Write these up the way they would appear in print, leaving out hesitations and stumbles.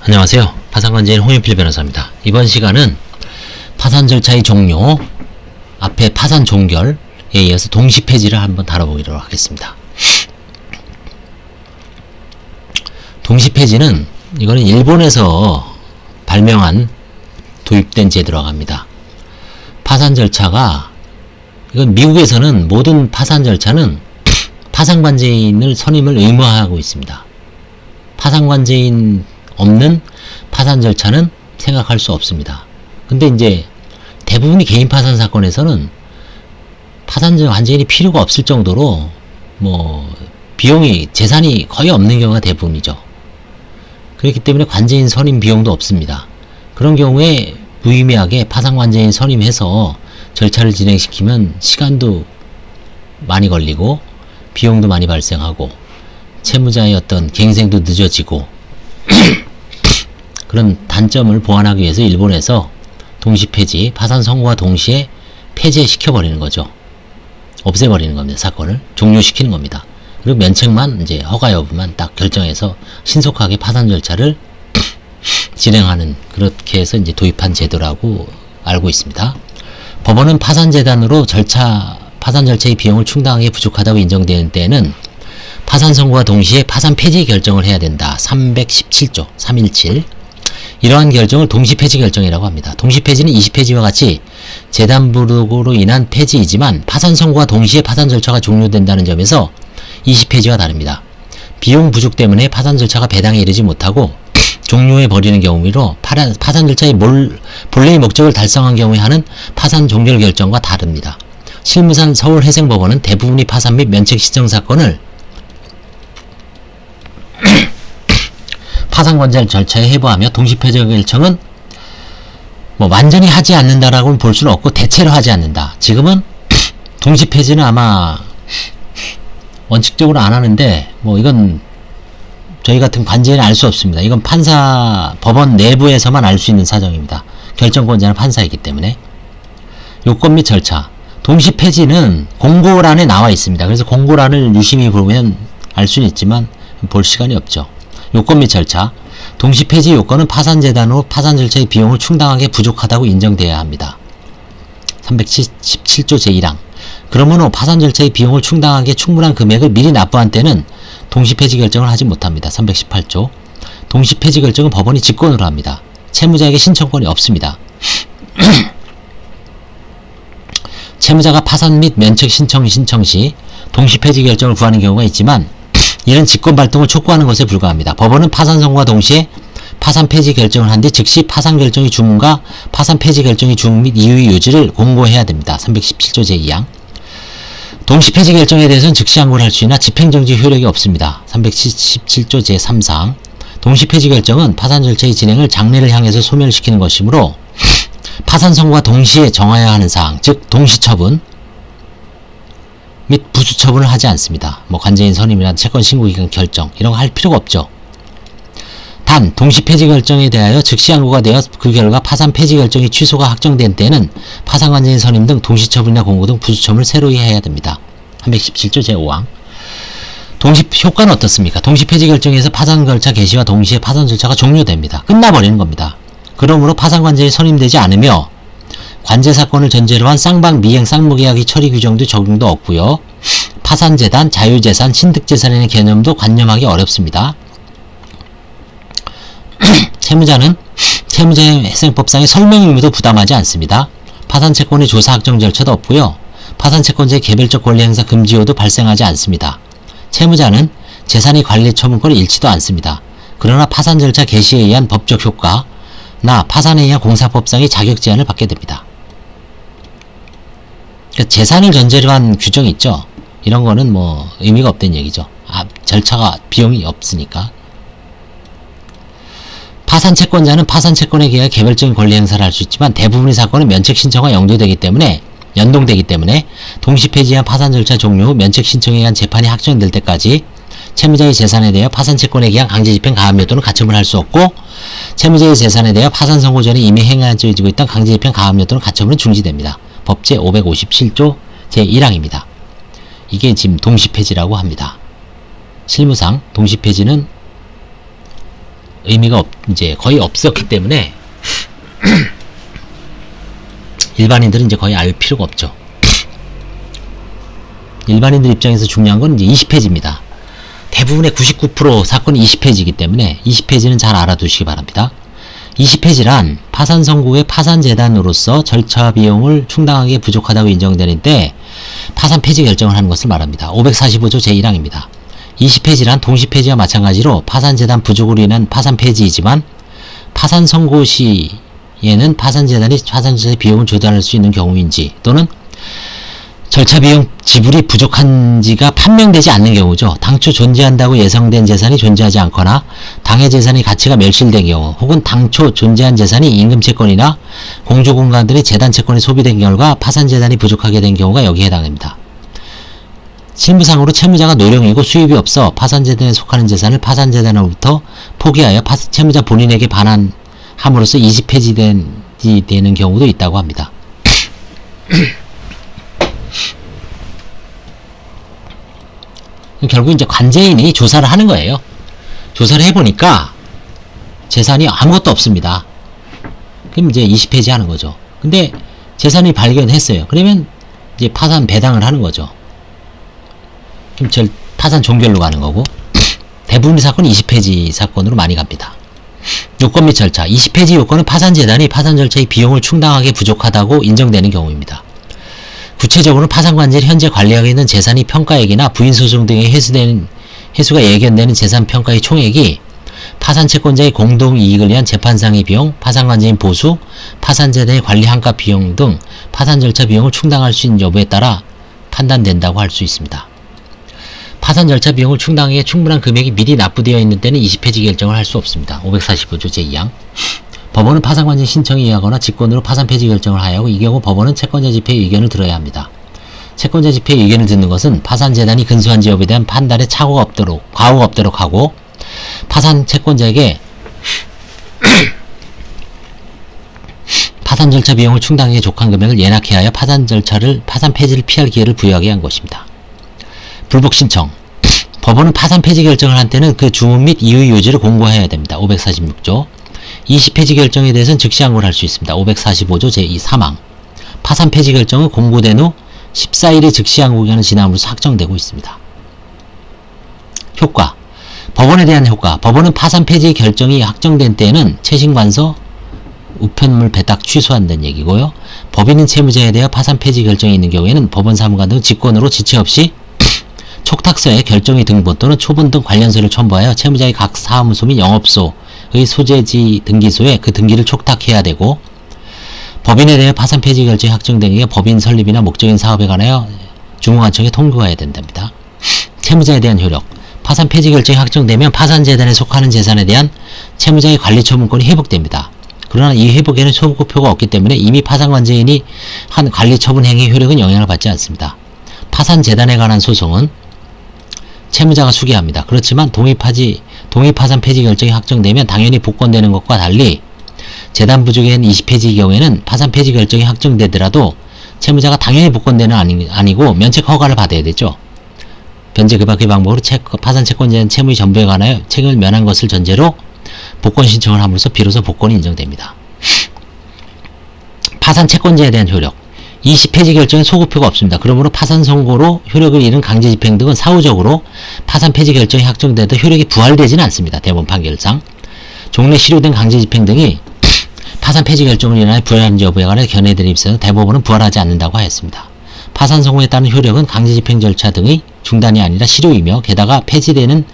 안녕하세요. 파산관제인 홍인필 변호사입니다. 이번 시간은 파산 절차의 종료, 앞에 파산 종결에 이어서 동시폐지를 한번 다뤄보기로 하겠습니다. 동시폐지는 이거는 일본에서 발명한 도입된 제도라고 합니다. 파산 절차가 이건 미국에서는 모든 파산 절차는 파산관제인을 선임을 의무화하고 있습니다. 파산관제인 없는 파산 절차는 생각할 수 없습니다. 근데 이제 대부분의 개인 파산 사건에서는 파산관제인이 필요가 없을 정도로 비용이 재산이 거의 없는 경우가 대부분이죠. 그렇기 때문에 관제인 선임 비용도 없습니다. 그런 경우에 무의미하게 파산관제인 선임해서 절차를 진행시키면 시간도 많이 걸리고 비용도 많이 발생하고 채무자의 어떤 갱생도 늦어지고 그런 단점을 보완하기 위해서 일본에서 동시폐지, 파산 선고와 동시에 폐지시켜버리는 거죠. 없애버리는 겁니다. 사건을 종료시키는 겁니다. 그리고 면책만 이제 허가 여부만 딱 결정해서 신속하게 파산 절차를 진행하는, 그렇게 해서 이제 도입한 제도라고 알고 있습니다. 법원은 파산재단으로 파산 절차의 비용을 충당하기 부족하다고 인정되는 때에는 파산 선고와 동시에 파산 폐지 결정을 해야 된다. 317조 317. 이러한 결정을 동시폐지 결정이라고 합니다. 동시폐지는 이시폐지와 같이 재단 부족으로 인한 폐지이지만 파산 선고와 동시에 파산 절차가 종료된다는 점에서 이시폐지와 다릅니다. 비용 부족 때문에 파산 절차가 배당에 이르지 못하고 종료해버리는 경우로 파산 절차의 본래의 목적을 달성한 경우에 하는 파산 종결 결정과 다릅니다. 실무상 서울회생법원은 대부분의 파산 및 면책 시정 사건을 파산관제 절차에 해부하며 동시폐지 결정은 완전히 하지 않는다라고는 볼 수는 없고 대체로 하지 않는다. 지금은 동시폐지는 아마 원칙적으로 안 하는데 이건 저희 같은 관제인은 알 수 없습니다. 이건 법원 내부에서만 알 수 있는 사정입니다. 결정권자는 판사이기 때문에. 요건 및 절차. 동시폐지는 공고란에 나와 있습니다. 그래서 공고란을 유심히 보면 알 수는 있지만 볼 시간이 없죠. 요건 및 절차. 동시폐지 요건은 파산재단으로 파산 절차의 비용을 충당하게 부족하다고 인정돼야 합니다. 317조 제1항. 그러므로 파산 절차의 비용을 충당하기에 충분한 금액을 미리 납부한 때는 동시폐지 결정을 하지 못합니다. 318조. 동시폐지 결정은 법원이 직권으로 합니다. 채무자에게 신청권이 없습니다. 채무자가 파산 및 면책 신청 시 동시폐지 결정을 구하는 경우가 있지만 이런 직권 발동을 촉구하는 것에 불과합니다. 법원은 파산 선고와 동시에 파산 폐지 결정을 한 뒤 즉시 파산 결정의 주문과 파산 폐지 결정의 주문 및 이유의 요지를 공고해야 됩니다. 317조 제2항. 동시 폐지 결정에 대해서는 즉시 항고를 할 수 있으나 집행정지 효력이 없습니다. 317조 제3사항. 동시 폐지 결정은 파산 절차의 진행을 장래를 향해서 소멸시키는 것이므로 파산 선고와 동시에 정하여야 하는 사항, 즉 동시처분 및 부수처분을 하지 않습니다. 관제인 선임이나 채권 신고기간 결정 이런 거 할 필요가 없죠. 단 동시폐지 결정에 대하여 즉시 항고가 되어 그 결과 파산 폐지 결정의 취소가 확정된 때에는 파산관제인 선임 등 동시처분이나 공고 등 부수처분을 새로이 해야 됩니다. 317조 제5항. 효과는 어떻습니까? 동시폐지 결정에서 파산 절차 개시와 동시에 파산 절차가 종료됩니다. 끝나버리는 겁니다. 그러므로 파산관제인이 선임되지 않으며 관제사건을 전제로 한 쌍방 미행 쌍무계약의 처리 규정도 적용도 없고요. 파산재단, 자유재산, 신득재산의 개념도 관념하기 어렵습니다. 채무자는 채무자의 회생법상의 설명 의무도 부담하지 않습니다. 파산채권의 조사 확정 절차도 없고요. 파산채권자의 개별적 권리 행사 금지효도 발생하지 않습니다. 채무자는 재산의 관리 처분권을 잃지도 않습니다. 그러나 파산 절차 개시에 의한 법적 효과나 파산에 의한 공사법상의 자격 제한을 받게 됩니다. 그러니까 재산을 전제로 한 규정이 있죠. 이런 거는 의미가 없다는 얘기죠. 절차가 비용이 없으니까. 파산채권자는 파산채권에 의해 개별적인 권리 행사를 할 수 있지만 대부분의 사건은 면책 신청과 연동되기 때문에 동시폐지한 파산 절차 종료 후 면책 신청에 의한 재판이 확정될 때까지 채무자의 재산에 대하여 파산채권에 의한 강제집행 가압류 또는 가처분을 할 수 없고 채무자의 재산에 대하여 파산 선고 전에 이미 행해지고 있던 강제집행 가압류 또는 가처분은 중지됩니다. 법제 557조 제1항입니다. 이게 지금 동시폐지라고 합니다. 실무상 동시폐지는 의미가 이제 거의 없었기 때문에 일반인들은 이제 거의 알 필요가 없죠. 일반인들 입장에서 중요한 건 이제 20페이지입니다. 대부분의 99% 사건이 20페이지이기 때문에 20페이지는 잘 알아두시기 바랍니다. 20페이지란 파산 선고의 파산재단으로서 절차 비용을 충당하기에 부족하다고 인정되는 때 파산 폐지 결정을 하는 것을 말합니다. 545조 제1항입니다. 20페이지란 동시 폐지와 마찬가지로 파산재단 부족으로 인한 파산 폐지이지만 파산 선고 시에는 파산재단이 파산재단의 비용을 조달할 수 있는 경우인지 또는 절차 비용 지불이 부족한지가 판명되지 않는 경우죠. 당초 존재한다고 예상된 재산이 존재하지 않거나 당해 재산의 가치가 멸실된 경우 혹은 당초 존재한 재산이 임금채권이나 공조공간들의 재단채권이 소비된 결과 파산재단이 부족하게 된 경우가 여기에 해당됩니다. 실무상으로 채무자가 노령이고 수입이 없어 파산재단에 속하는 재산을 파산재단으로부터 포기하여 채무자 본인에게 반환함으로써 이직폐지되는 경우도 있다고 합니다. 결국 이제 관제인이 조사를 하는 거예요. 조사를 해보니까 재산이 아무것도 없습니다. 그럼 이제 20페이지 하는 거죠. 근데 재산이 발견했어요. 그러면 이제 파산 배당을 하는 거죠. 그럼 파산 종결로 가는 거고 대부분의 사건은 20페이지 사건으로 많이 갑니다. 요건 및 절차 20페이지 요건은 파산재단이 파산 절차의 비용을 충당하기 부족하다고 인정되는 경우입니다. 구체적으로 파산관제를 현재 관리하고 있는 재산이 평가액이나 부인소송 등의 해수가 예견되는 재산평가의 총액이 파산채권자의 공동이익을 위한 재판상의 비용, 파산관제인 보수, 파산재단의 관리 한가 비용 등 파산 절차 비용을 충당할 수 있는 여부에 따라 판단된다고 할 수 있습니다. 파산 절차 비용을 충당하기에 충분한 금액이 미리 납부되어 있는 때는 20페이지 결정을 할 수 없습니다. 545조 제2항 법원은 파산관제 신청에 의하거나 직권으로 파산 폐지 결정을 하여하고 이 경우 법원은 채권자 집회의 의견을 들어야 합니다. 채권자 집회의 의견을 듣는 것은 파산재단이 근소한지 여부에 대한 판단에 착오가 없도록 하고 파산 채권자에게 파산 절차 비용을 충당하기에 족한 금액을 예납해 하여 파산 폐지를 피할 기회를 부여하게 한 것입니다. 불복 신청 법원은 파산 폐지 결정을 한 때는 그 주문 및 이의 요지를 공고해야 됩니다. 546조 20페이지 결정에 대해서는 즉시 항고를 할 수 있습니다. 545조 제2사망 파산 폐지 결정은 공고된 후 14일의 즉시 항고 기간은 지남으로써 확정되고 있습니다. 효과 법원에 대한 효과 법원은 파산 폐지 결정이 확정된 때에는 채신관서 우편물 배탁 취소한다는 얘기고요. 법인은 채무자에 대하여 파산 폐지 결정이 있는 경우에는 법원 사무관 등 직권으로 지체 없이 촉탁서에 결정의 등본 또는 초본 등 관련서를 첨부하여 채무자의 각 사무소 및 영업소의 소재지 등기소에 그 등기를 촉탁해야 되고 법인에 대해 파산 폐지 결정이 확정된 경우에 법인 설립이나 목적인 사업에 관하여 중후관청에 통보해야 된답니다. 채무자에 대한 효력 파산 폐지 결정이 확정되면 파산재단에 속하는 재산에 대한 채무자의 관리처분권이 회복됩니다. 그러나 이 회복에는 소급표가 없기 때문에 이미 파산관제인이 한 관리처분 행위 효력은 영향을 받지 않습니다. 파산재단에 관한 소송은 채무자가 수기합니다. 그렇지만 동의파산 폐지 결정이 확정되면 당연히 복권되는 것과 달리 재단 부족에 한 20페이지의 경우에는 파산 폐지 결정이 확정되더라도 채무자가 당연히 복권되는 아니고 면책 허가를 받아야 되죠. 변제 그 밖의 방법으로 파산 채권자는 채무의 전부에 관하여 책임을 면한 것을 전제로 복권 신청을 함으로써 비로소 복권이 인정됩니다. 파산 채권자에 대한 효력 20페이지 결정에 소급표가 없습니다. 그러므로 파산 선고로 효력을 잃은 강제집행 등은 사후적으로 파산 폐지 결정이 확정돼도 효력이 부활되지는 않습니다. 대법원 판결상 종래 실효된 강제집행 등이 파산 폐지 결정을 인하여 부활하는지 여부에 관해 견해들이 있어서 대법원은 부활하지 않는다고 하였습니다. 파산 선고에 따른 효력은 강제집행 절차 등의 중단이 아니라 실효이며 게다가 폐지는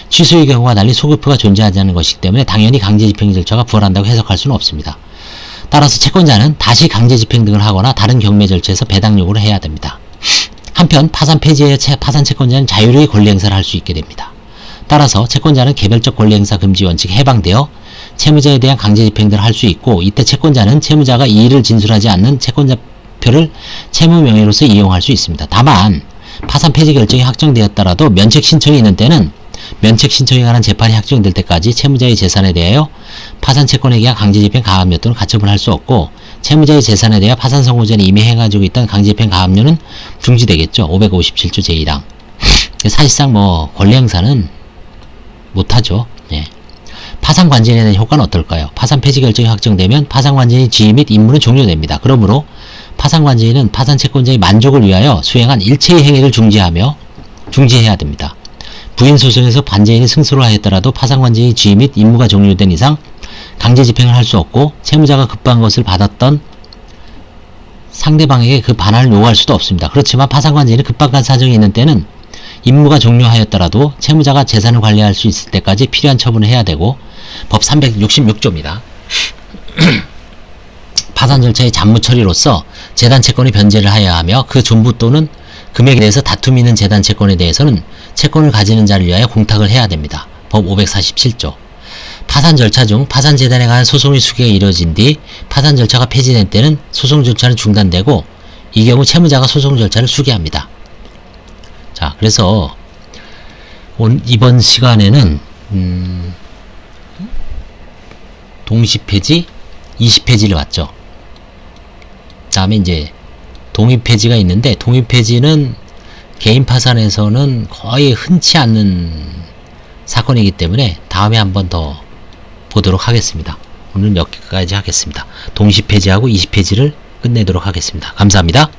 취소의 경우와 달리 소급표가 존재하지 않는 것이기 때문에 당연히 강제집행 절차가 부활한다고 해석할 수는 없습니다. 따라서 채권자는 다시 강제집행 등을 하거나 다른 경매 절차에서 배당 요구를 해야 됩니다. 한편 파산 폐지에 파산 채권자는 자유로이 권리 행사를 할 수 있게 됩니다. 따라서 채권자는 개별적 권리 행사 금지 원칙에 해방되어 채무자에 대한 강제집행 등을 할 수 있고 이때 채권자는 채무자가 이의를 진술하지 않는 채권자표를 채무 명의로서 이용할 수 있습니다. 다만 파산 폐지 결정이 확정되었더라도 면책 신청이 있는 때는 면책 신청에 관한 재판이 확정될 때까지 채무자의 재산에 대하여 파산 채권에 의한 강제집행 가압류 또는 가처분을 할 수 없고 채무자의 재산에 대하여 파산 선고 전에 이미 행해가지고 있던 강제집행 가압류는 중지되겠죠. 557조 제1항 사실상 권리 행사는 못하죠. 예. 파산관진에 대한 효과는 어떨까요? 파산 폐지 결정이 확정되면 파산관진의 지위 및 임무는 종료됩니다. 그러므로 파산관진은 파산채권자의 만족을 위하여 수행한 일체의 행위를 중지해야 됩니다. 부인소송에서 관제인이 승소를 하였더라도 파산관제의 지위 및 임무가 종료된 이상 강제 집행을 할 수 없고 채무자가 급한 것을 받았던 상대방에게 그 반환을 요구할 수도 없습니다. 그렇지만 파산관제인이 급박한 사정이 있는 때는 임무가 종료하였더라도 채무자가 재산을 관리할 수 있을 때까지 필요한 처분을 해야 되고 법 366조입니다. 파산 절차의 잡무 처리로서 재단 채권의 변제를 하여야 하며 그 존부 또는 금액에 대해서 다툼이 있는 재단 채권에 대해서는 채권을 가지는 자를 위하여 공탁을 해야 됩니다. 법 547조. 파산 절차 중 파산재단에 관한 소송의 수기가 이루어진 뒤 파산 절차가 폐지된 때는 소송 절차는 중단되고 이 경우 채무자가 소송 절차를 수기합니다. 자, 그래서 이번 시간에는 동시폐지, 20폐지를 봤죠. 다음에 이제 동의폐지가 있는데 동의폐지는 개인 파산에서는 거의 흔치 않는 사건이기 때문에 다음에 한 번 더 보도록 하겠습니다. 오늘 여기까지 하겠습니다. 동시폐지하고 20폐지를 끝내도록 하겠습니다. 감사합니다.